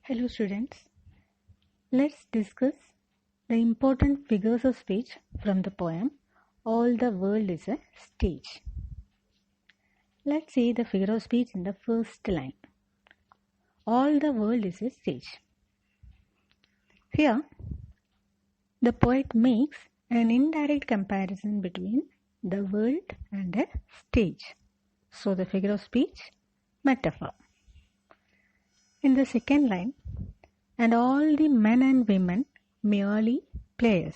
Hello students, let's discuss the important figures of speech from the poem All the World is a Stage. Let's see the figure of speech in the first line. All the world is a stage. Here, the poet makes an indirect comparison between the world and a stage. So the figure of speech, metaphor. In the second line, and all the men and women merely players.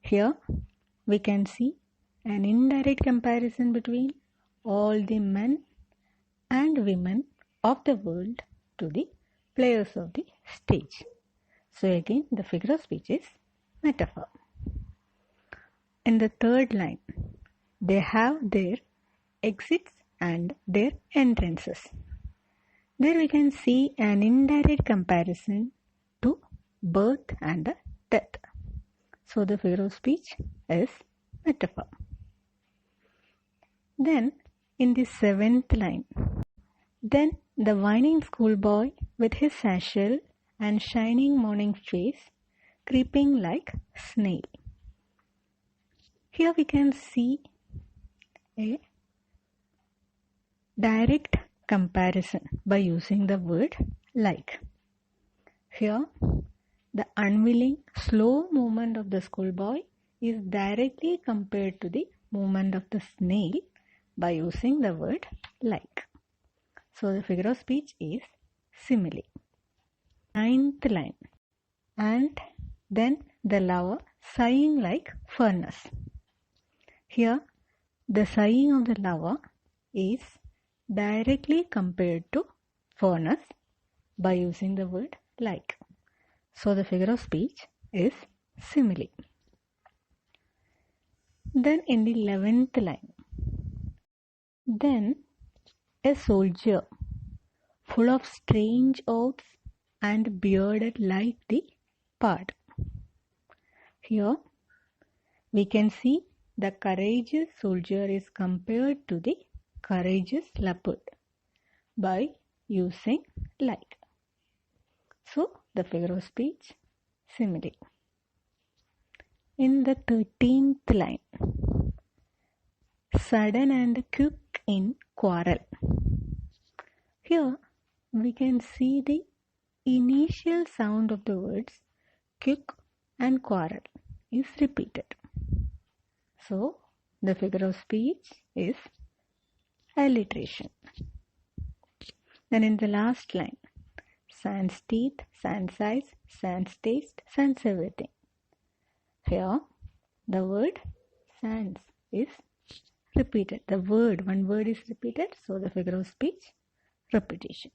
Here we can see an indirect comparison between all the men and women of the world to the players of the stage. So again the figure of speech is metaphor. In the third line, they have their exits and their entrances. There we can see an indirect comparison to birth and death. So the figure of speech is metaphor. Then in the seventh line, then the whining schoolboy with his satchel and shining morning face creeping like snail. Here we can see a direct comparison by using the word like. Here, the unwilling, slow movement of the schoolboy is directly compared to the movement of the snail by using the word like. So the figure of speech is simile. Ninth line, and then the lover sighing like furnace. Here, the sighing of the lover is directly compared to furnace by using the word like. So the figure of speech is simile. Then in the 11th line, then a soldier full of strange oaths and bearded like the pard. Here we can see the courageous soldier is compared to the courageous leopard by using like. So the figure of speech simile. In the 13th line, sudden and quick in quarrel. Here we can see the initial sound of the words quick and quarrel is repeated. So the figure of speech is alliteration. Then in the last line, sans teeth, sans eyes, sans taste, sans everything. Here the word sans is repeated. One word is repeated, so the figure of speech repetition.